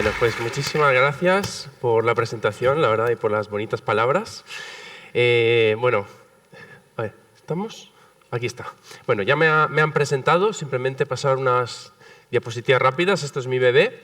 Bueno, pues muchísimas gracias por la presentación, la verdad, y por las bonitas palabras. Bueno, a ver, ¿estamos? Aquí está. Bueno, ya me han presentado, simplemente pasar unas diapositivas rápidas. Esto es mi bebé.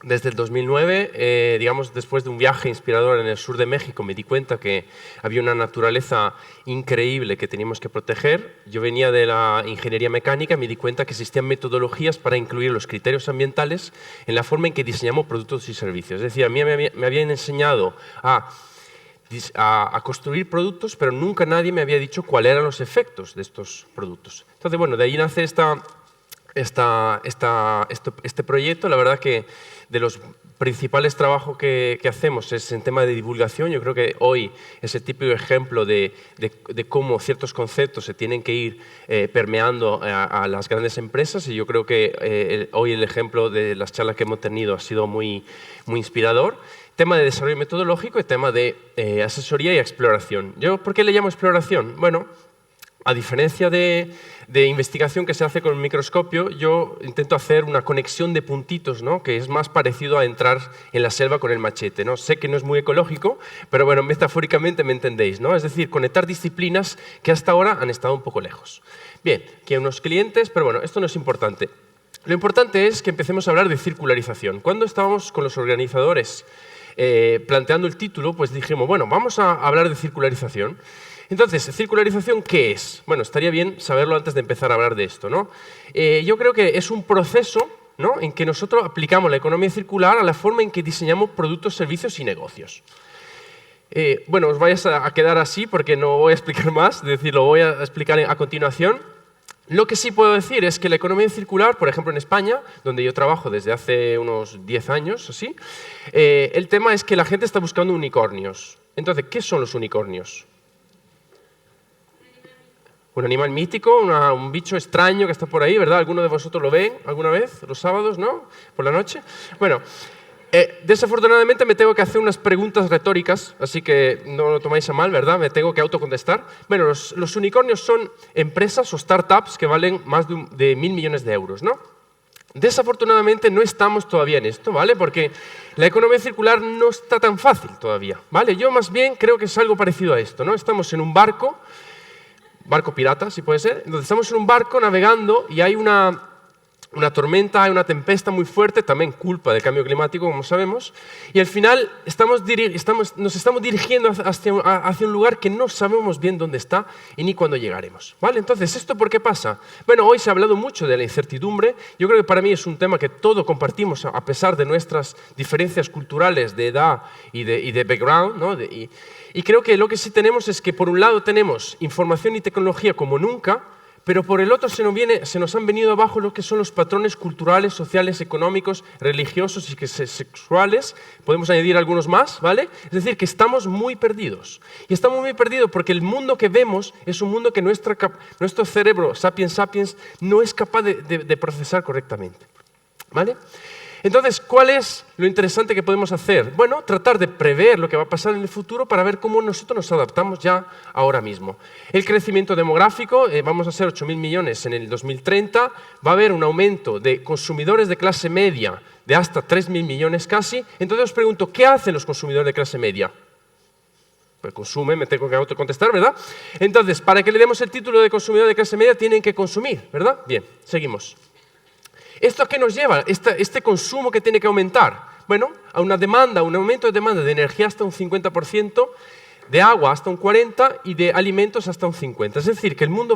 Desde el 2009, digamos, después de un viaje inspirador en el sur de México, me di cuenta que había una naturaleza increíble que teníamos que proteger. Yo venía de la ingeniería mecánica y me di cuenta que existían metodologías para incluir los criterios ambientales en la forma en que diseñamos productos y servicios. Es decir, a mí me habían enseñado a construir productos, pero nunca nadie me había dicho cuáles eran los efectos de estos productos. Entonces, bueno, de ahí nace este proyecto. La verdad que de los principales trabajos que hacemos es en tema de divulgación. Yo creo que hoy es el típico ejemplo de cómo ciertos conceptos se tienen que ir permeando a las grandes empresas, y yo creo que hoy el ejemplo de las charlas que hemos tenido ha sido muy inspirador. Tema de desarrollo metodológico y tema de asesoría y exploración. ¿Por qué le llamo exploración? Bueno, a diferencia de investigación que se hace con un microscopio, yo intento hacer una conexión de puntitos, ¿no? Que es más parecido a entrar en la selva con el machete, ¿no? Sé que no es muy ecológico, pero bueno, metafóricamente me entendéis, ¿no? Es decir, conectar disciplinas que hasta ahora han estado un poco lejos. Bien, aquí hay unos clientes, pero bueno, esto no es importante. Lo importante es que empecemos a hablar de circularización. Cuando estábamos con los organizadores planteando el título, pues dijimos, bueno, vamos a hablar de circularización. Entonces, ¿circularización qué es? Bueno, estaría bien saberlo antes de empezar a hablar de esto, ¿no? Yo creo que es un proceso, ¿no?, en que nosotros aplicamos la economía circular a la forma en que diseñamos productos, servicios y negocios. Bueno, os vais a quedar así porque no voy a explicar más, es decir, lo voy a explicar a continuación. Lo que sí puedo decir es que la economía circular, por ejemplo en España, donde yo trabajo desde hace unos 10 años, así, el tema es que la gente está buscando unicornios. Entonces, ¿qué son los unicornios? Un animal mítico, un bicho extraño que está por ahí, ¿verdad? ¿Alguno de vosotros lo ven alguna vez? Los sábados, ¿no? Por la noche. Bueno, desafortunadamente me tengo que hacer unas preguntas retóricas, así que no lo tomáis a mal, ¿verdad? Me tengo que autocontestar. Bueno, los unicornios son empresas o startups que valen más de 1.000 millones de euros, ¿no? Desafortunadamente no estamos todavía en esto, ¿vale? Porque la economía circular no está tan fácil todavía, ¿vale? Yo más bien creo que es algo parecido a esto, ¿no? Estamos en un barco pirata, si puede ser. Entonces estamos en un barco navegando y hay una tormenta, hay una tempesta muy fuerte, también culpa del cambio climático, como sabemos, y al final nos estamos dirigiendo hacia un lugar que no sabemos bien dónde está y ni cuándo llegaremos, ¿vale? Entonces, ¿esto por qué pasa? Bueno, hoy se ha hablado mucho de la incertidumbre. Yo creo que para mí es un tema que todos compartimos a pesar de nuestras diferencias culturales de edad y de background, ¿no? Y creo que lo que sí tenemos es que, por un lado, tenemos información y tecnología como nunca, pero por el otro se nos han venido abajo lo que son los patrones culturales, sociales, económicos, religiosos y sexuales. Podemos añadir algunos más, ¿vale? Es decir, que estamos muy perdidos. Y estamos muy perdidos porque el mundo que vemos es un mundo que nuestro cerebro, sapiens sapiens, no es capaz de procesar correctamente, ¿vale? Entonces, ¿cuál es lo interesante que podemos hacer? Bueno, tratar de prever lo que va a pasar en el futuro para ver cómo nosotros nos adaptamos ya ahora mismo. El crecimiento demográfico, vamos a ser 8.000 millones en el 2030, va a haber un aumento de consumidores de clase media de hasta 3.000 millones casi. Entonces os pregunto, ¿qué hacen los consumidores de clase media? Pues consumen, me tengo que autocontestar, ¿verdad? Entonces, para que le demos el título de consumidor de clase media, tienen que consumir, ¿verdad? Bien, seguimos. ¿Esto a qué nos lleva? Este consumo que tiene que aumentar. Bueno, a un aumento de demanda de energía hasta un 50%, de agua hasta un 40% y de alimentos hasta un 50%. Es decir, que el mundo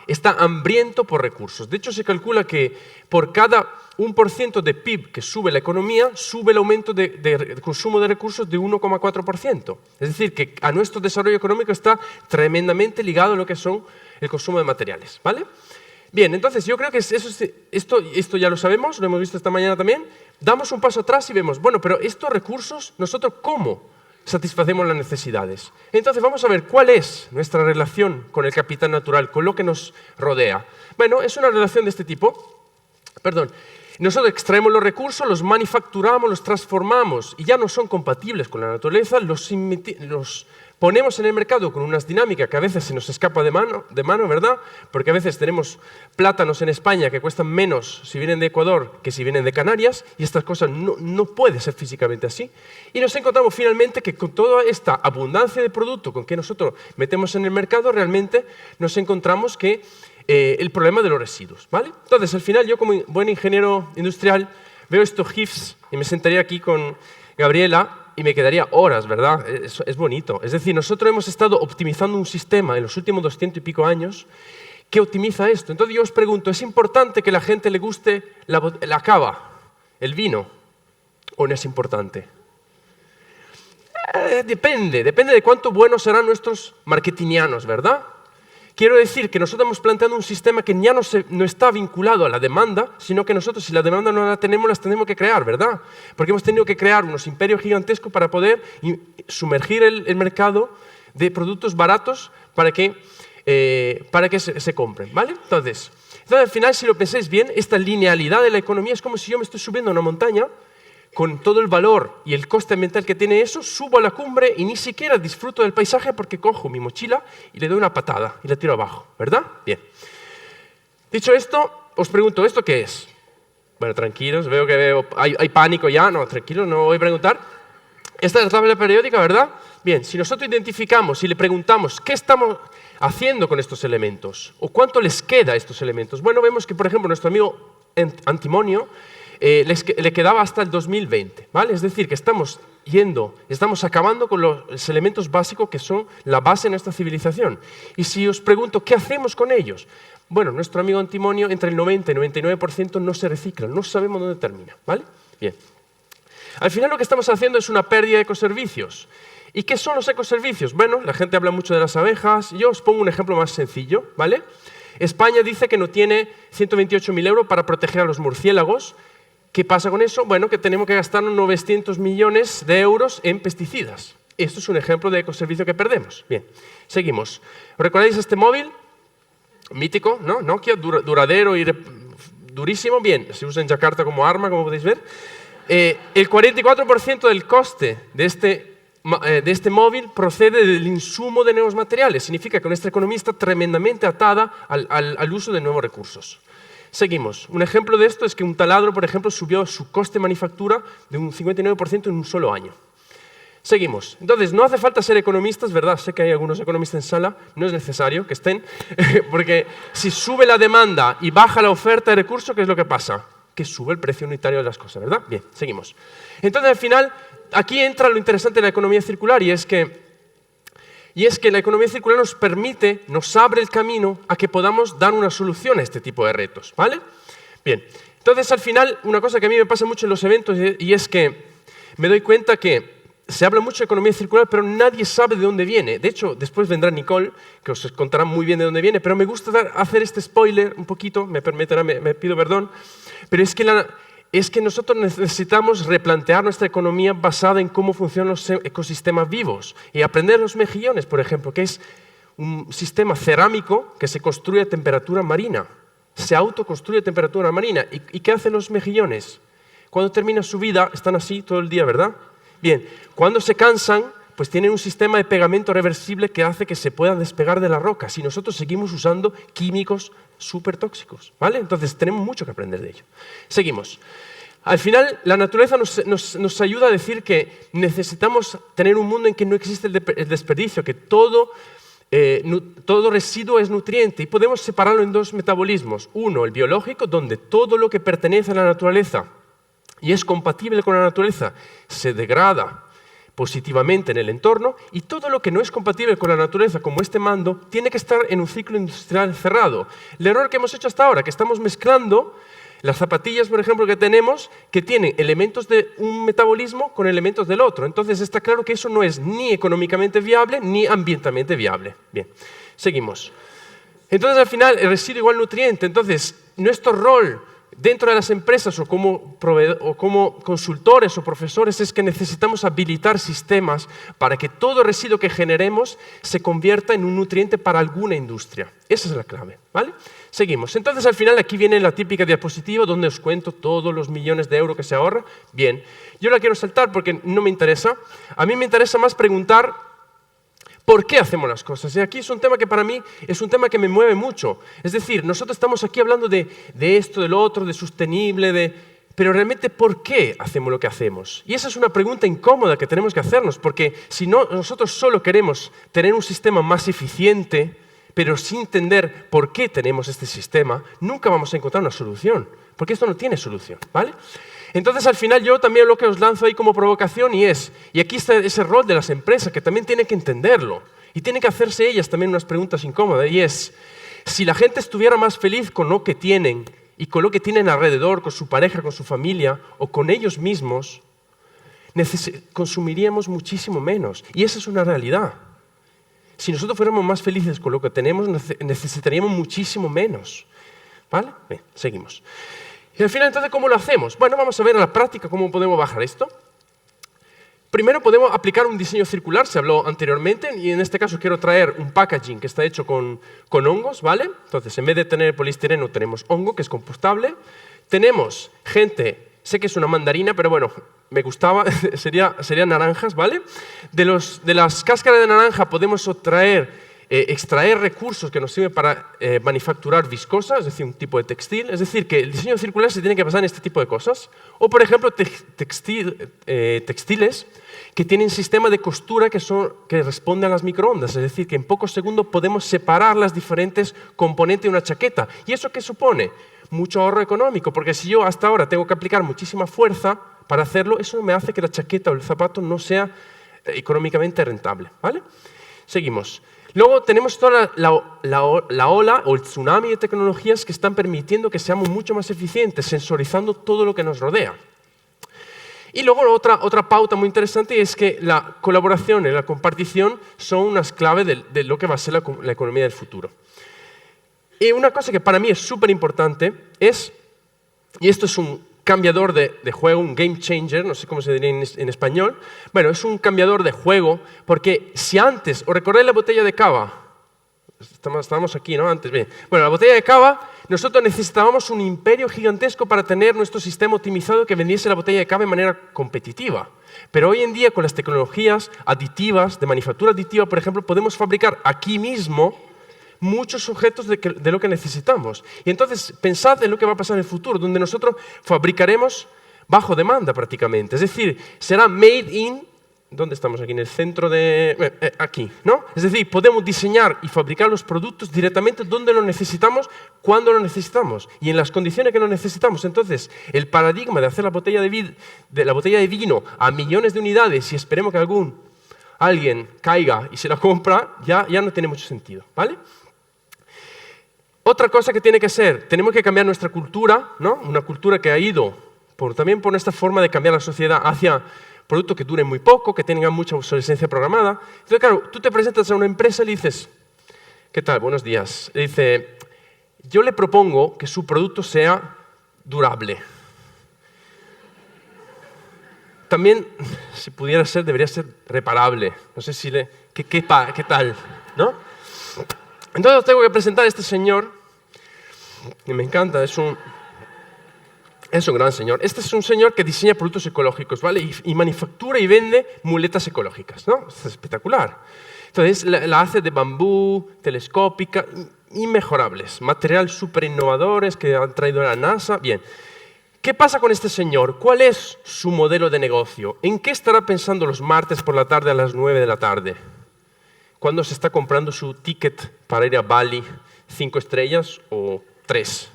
está hambriento por recursos. De hecho, se calcula que por cada 1% de PIB que sube la economía, sube el aumento de consumo de recursos de 1,4%. Es decir, que a nuestro desarrollo económico está tremendamente ligado a lo que son el consumo de materiales, ¿vale? Bien, entonces yo creo que esto ya lo sabemos, lo hemos visto esta mañana también. Damos un paso atrás y vemos, bueno, pero estos recursos, ¿nosotros cómo satisfacemos las necesidades? Entonces vamos a ver cuál es nuestra relación con el capital natural, con lo que nos rodea. Bueno, es una relación de este tipo. Nosotros extraemos los recursos, los manufacturamos, los transformamos y ya no son compatibles con la naturaleza, los ponemos en el mercado con unas dinámicas que a veces se nos escapa de mano, ¿verdad? Porque a veces tenemos plátanos en España que cuestan menos si vienen de Ecuador que si vienen de Canarias, y estas cosas no puede ser físicamente así. Y nos encontramos finalmente que con toda esta abundancia de producto con que nosotros metemos en el mercado, realmente nos encontramos que el problema de los residuos, ¿vale? Entonces, al final, yo como buen ingeniero industrial veo estos GIFs y me sentaría aquí con Gabriela y me quedaría horas, ¿verdad? Es bonito. Es decir, nosotros hemos estado optimizando un sistema en los últimos 200 y pico años que optimiza esto. Entonces yo os pregunto, ¿es importante que a la gente le guste la cava, el vino, o no es importante? Depende de cuánto buenos serán nuestros marketingianos, ¿verdad? Quiero decir que nosotros hemos planteado un sistema que ya no está vinculado a la demanda, sino que nosotros, si la demanda no la tenemos, las tenemos que crear, ¿verdad? Porque hemos tenido que crear unos imperios gigantescos para poder sumergir el mercado de productos baratos para que se compren, ¿vale? Entonces, al final, si lo pensáis bien, esta linealidad de la economía es como si yo me estoy subiendo a una montaña con todo el valor y el coste ambiental que tiene eso, subo a la cumbre y ni siquiera disfruto del paisaje porque cojo mi mochila y le doy una patada y la tiro abajo, ¿verdad? Bien. Dicho esto, os pregunto, ¿esto qué es? Bueno, tranquilos, veo que hay pánico ya. No, tranquilos, no voy a preguntar. Esta es la tabla periódica, ¿verdad? Bien, si nosotros identificamos y le preguntamos qué estamos haciendo con estos elementos o cuánto les queda a estos elementos, bueno, vemos que, por ejemplo, nuestro amigo Antimonio le quedaba hasta el 2020, ¿vale? Es decir, que estamos acabando con los elementos básicos que son la base de nuestra civilización. Y si os pregunto, ¿qué hacemos con ellos? Bueno, nuestro amigo Antimonio, entre el 90 y el 99% no se recicla, no sabemos dónde termina, ¿vale? Bien. Al final lo que estamos haciendo es una pérdida de ecoservicios. ¿Y qué son los ecoservicios? Bueno, la gente habla mucho de las abejas. Yo os pongo un ejemplo más sencillo, ¿vale? España dice que no tiene 128.000 euros para proteger a los murciélagos. ¿Qué pasa con eso? Bueno, que tenemos que gastar 900 millones de euros en pesticidas. Esto es un ejemplo de ecoservicio que perdemos. Bien, seguimos. ¿Recordáis este móvil? Mítico, ¿no? Nokia, duradero y durísimo. Bien, se usa en Yakarta como arma, como podéis ver. El 44% del coste de este móvil procede del insumo de nuevos materiales. Significa que nuestra economía está tremendamente atada al uso de nuevos recursos. Seguimos. Un ejemplo de esto es que un taladro, por ejemplo, subió su coste de manufactura de un 59% en un solo año. Seguimos. Entonces, no hace falta ser economistas, ¿verdad? Sé que hay algunos economistas en sala, no es necesario que estén, porque si sube la demanda y baja la oferta de recursos, ¿qué es lo que pasa? Que sube el precio unitario de las cosas, ¿verdad? Bien, seguimos. Entonces, al final, aquí entra lo interesante de la economía circular y es que la economía circular nos permite, nos abre el camino a que podamos dar una solución a este tipo de retos, ¿vale? Bien, entonces al final una cosa que a mí me pasa mucho en los eventos y es que me doy cuenta que se habla mucho de economía circular, pero nadie sabe de dónde viene. De hecho, después vendrá Nicole, que os contará muy bien de dónde viene, pero me gusta hacer este spoiler un poquito, me pido perdón, pero es que nosotros necesitamos replantear nuestra economía basada en cómo funcionan los ecosistemas vivos y aprender los mejillones, por ejemplo, que es un sistema cerámico que se construye a temperatura marina, se autoconstruye a temperatura marina. ¿Y qué hacen los mejillones? Cuando termina su vida están así todo el día, ¿verdad? Bien, cuando se cansan, pues tienen un sistema de pegamento reversible que hace que se puedan despegar de la roca si nosotros seguimos usando químicos súper tóxicos, ¿vale? Entonces tenemos mucho que aprender de ello. Seguimos. Al final, la naturaleza nos ayuda a decir que necesitamos tener un mundo en que no existe el desperdicio, que todo residuo es nutriente y podemos separarlo en dos metabolismos. Uno, el biológico, donde todo lo que pertenece a la naturaleza y es compatible con la naturaleza se degrada positivamente en el entorno, y todo lo que no es compatible con la naturaleza, como este mando, tiene que estar en un ciclo industrial cerrado. El error que hemos hecho hasta ahora, que estamos mezclando las zapatillas, por ejemplo, que tenemos, que tienen elementos de un metabolismo con elementos del otro. Entonces está claro que eso no es ni económicamente viable ni ambientalmente viable. Bien, seguimos. Entonces al final el residuo igual nutriente. Entonces nuestro rol dentro de las empresas o como consultores o profesores es que necesitamos habilitar sistemas para que todo residuo que generemos se convierta en un nutriente para alguna industria. Esa es la clave, ¿vale? Seguimos. Entonces, al final, aquí viene la típica diapositiva donde os cuento todos los millones de euros que se ahorra. Bien, yo la quiero saltar porque no me interesa. A mí me interesa más preguntar ¿Por qué hacemos las cosas? Y aquí es un tema que para mí es un tema que me mueve mucho. Es decir, nosotros estamos aquí hablando de esto, de lo otro, de sostenible, pero realmente ¿por qué hacemos lo que hacemos? Y esa es una pregunta incómoda que tenemos que hacernos, porque si no, nosotros solo queremos tener un sistema más eficiente, pero sin entender por qué tenemos este sistema, nunca vamos a encontrar una solución, porque esto no tiene solución, ¿vale? Entonces, al final, yo también lo que os lanzo ahí como provocación y aquí está ese rol de las empresas, que también tienen que entenderlo, y tienen que hacerse ellas también unas preguntas incómodas, y es, si la gente estuviera más feliz con lo que tienen, y con lo que tienen alrededor, con su pareja, con su familia, o con ellos mismos, consumiríamos muchísimo menos, y esa es una realidad. Si nosotros fuéramos más felices con lo que tenemos, necesitaríamos muchísimo menos, ¿vale? Bien, seguimos. Y al final, entonces, ¿cómo lo hacemos? Bueno, vamos a ver en la práctica cómo podemos bajar esto. Primero podemos aplicar un diseño circular, se habló anteriormente, y en este caso quiero traer un packaging que está hecho con hongos, ¿vale? Entonces, en vez de tener poliestireno, tenemos hongo, que es compostable. Tenemos sé que es una mandarina, pero bueno, me gustaba, serían naranjas, ¿vale? De las cáscaras de naranja podemos extraer recursos que nos sirven para manufacturar viscosa, es decir, un tipo de textil. Es decir, que el diseño circular se tiene que basar en este tipo de cosas. O, por ejemplo, textiles que tienen sistemas de costura que responden a las microondas. Es decir, que en pocos segundos podemos separar las diferentes componentes de una chaqueta. ¿Y eso qué supone? Mucho ahorro económico, porque si yo hasta ahora tengo que aplicar muchísima fuerza para hacerlo, eso me hace que la chaqueta o el zapato no sea económicamente rentable, ¿vale? Seguimos. Luego tenemos toda la ola o el tsunami de tecnologías que están permitiendo que seamos mucho más eficientes, sensorizando todo lo que nos rodea. Y luego otra pauta muy interesante es que la colaboración y la compartición son unas claves de lo que va a ser la economía del futuro. Y una cosa que para mí es súper importante es, y esto es un cambiador de juego, un game changer, no sé cómo se diría en español. Bueno, es un cambiador de juego porque si antes, ¿os recordáis la botella de cava? Estábamos aquí, ¿no? Antes, bien. Bueno, la botella de cava, nosotros necesitábamos un imperio gigantesco para tener nuestro sistema optimizado que vendiese la botella de cava de manera competitiva. Pero hoy en día, con las tecnologías aditivas, de manufactura aditiva, por ejemplo, podemos fabricar aquí mismo muchos objetos de lo que necesitamos. Y entonces, pensad en lo que va a pasar en el futuro, donde nosotros fabricaremos bajo demanda prácticamente. Es decir, será made in, ¿dónde estamos aquí? En el centro de... aquí, ¿no? Es decir, podemos diseñar y fabricar los productos directamente donde lo necesitamos, cuando lo necesitamos y en las condiciones que lo necesitamos. Entonces, el paradigma de hacer la botella de vino a millones de unidades y esperemos que alguien caiga y se la compra, ya no tiene mucho sentido, ¿vale? Otra cosa que tiene que ser, tenemos que cambiar nuestra cultura, ¿no? Una cultura que ha ido también por esta forma de cambiar la sociedad hacia productos que duren muy poco, que tengan mucha obsolescencia programada. Entonces, claro, tú te presentas a una empresa y le dices, ¿qué tal? Buenos días. Le dice, yo le propongo que su producto sea durable. También, si pudiera ser, debería ser reparable. No sé si ¿qué tal? ¿No? Entonces tengo que presentar a este señor, que me encanta, es un gran señor. Este es un señor que diseña productos ecológicos, ¿vale? Y manufactura y vende muletas ecológicas, ¿no? Es espectacular. Entonces la hace de bambú, telescópica, inmejorables, materiales súper innovadores que han traído a la NASA. Bien, ¿qué pasa con este señor? ¿Cuál es su modelo de negocio? ¿En qué estará pensando los martes por la tarde a las 9 de la tarde? ¿Cuándo se está comprando su ticket para ir a Bali, 5 estrellas o 3?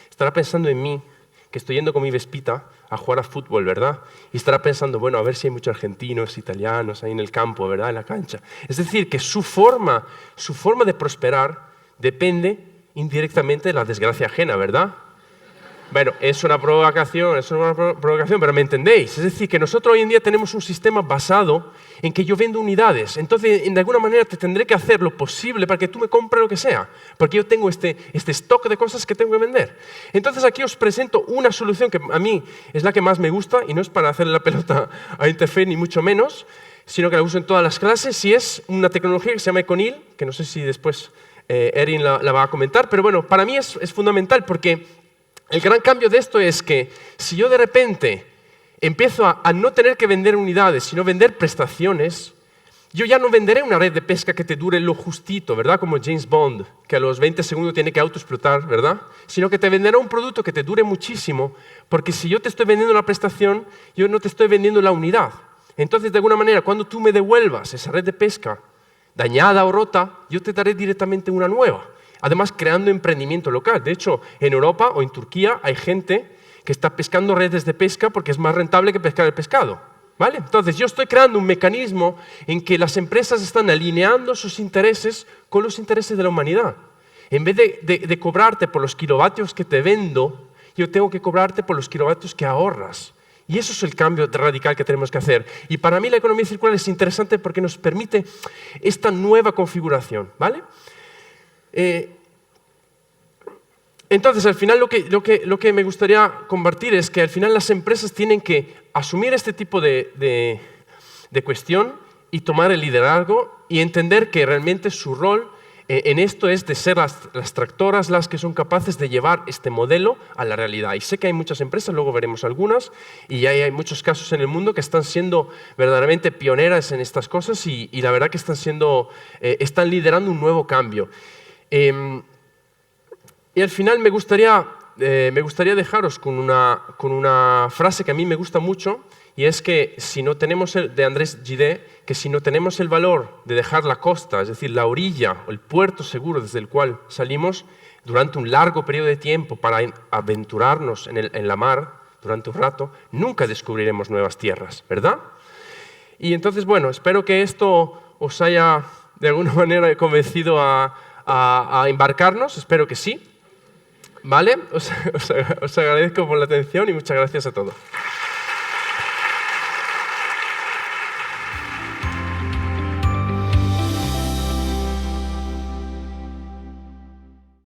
Estará pensando en mí, que estoy yendo con mi Vespita a jugar a fútbol, ¿verdad? Y estará pensando, bueno, a ver si hay muchos argentinos, italianos ahí en el campo, ¿verdad? En la cancha. Es decir, que su forma de prosperar depende indirectamente de la desgracia ajena, ¿verdad? Bueno, es una provocación, pero ¿me entendéis? Es decir, que nosotros hoy en día tenemos un sistema basado en que yo vendo unidades. Entonces, de alguna manera te tendré que hacer lo posible para que tú me compres lo que sea, porque yo tengo este stock de cosas que tengo que vender. Entonces, aquí os presento una solución que a mí es la que más me gusta, y no es para hacerle la pelota a Interface, ni mucho menos, sino que la uso en todas las clases, y es una tecnología que se llama Econil, que no sé si después Erin la va a comentar, pero bueno, para mí es fundamental, porque el gran cambio de esto es que si yo de repente empiezo a no tener que vender unidades, sino vender prestaciones, yo ya no venderé una red de pesca que te dure lo justito, ¿verdad? Como James Bond, que a los 20 segundos tiene que autoexplotar, ¿verdad? Sino que te venderá un producto que te dure muchísimo, porque si yo te estoy vendiendo la prestación, yo no te estoy vendiendo la unidad. Entonces, de alguna manera, cuando tú me devuelvas esa red de pesca dañada o rota, yo te daré directamente una nueva. Además, creando emprendimiento local. De hecho, en Europa o en Turquía hay gente que está pescando redes de pesca porque es más rentable que pescar el pescado. ¿Vale? Entonces, yo estoy creando un mecanismo en que las empresas están alineando sus intereses con los intereses de la humanidad. En vez de cobrarte por los kilovatios que te vendo, yo tengo que cobrarte por los kilovatios que ahorras. Y eso es el cambio radical que tenemos que hacer. Y para mí la economía circular es interesante porque nos permite esta nueva configuración. ¿Vale? Entonces, al final lo que me gustaría compartir es que al final las empresas tienen que asumir este tipo de cuestión y tomar el liderazgo y entender que realmente su rol en esto es de ser las tractoras las que son capaces de llevar este modelo a la realidad. Y sé que hay muchas empresas, luego veremos algunas, y hay muchos casos en el mundo que están siendo verdaderamente pioneras en estas cosas y la verdad que están liderando un nuevo cambio. Y al final me gustaría dejaros con una frase que a mí me gusta mucho, y es que de Andrés Gide, que si no tenemos el valor de dejar la costa, es decir, la orilla o el puerto seguro desde el cual salimos, durante un largo periodo de tiempo para aventurarnos en la mar durante un rato, nunca descubriremos nuevas tierras, ¿verdad? Y entonces, bueno, espero que esto os haya de alguna manera convencido a embarcarnos, espero que sí. ¿Vale? Os agradezco por la atención y muchas gracias a todos.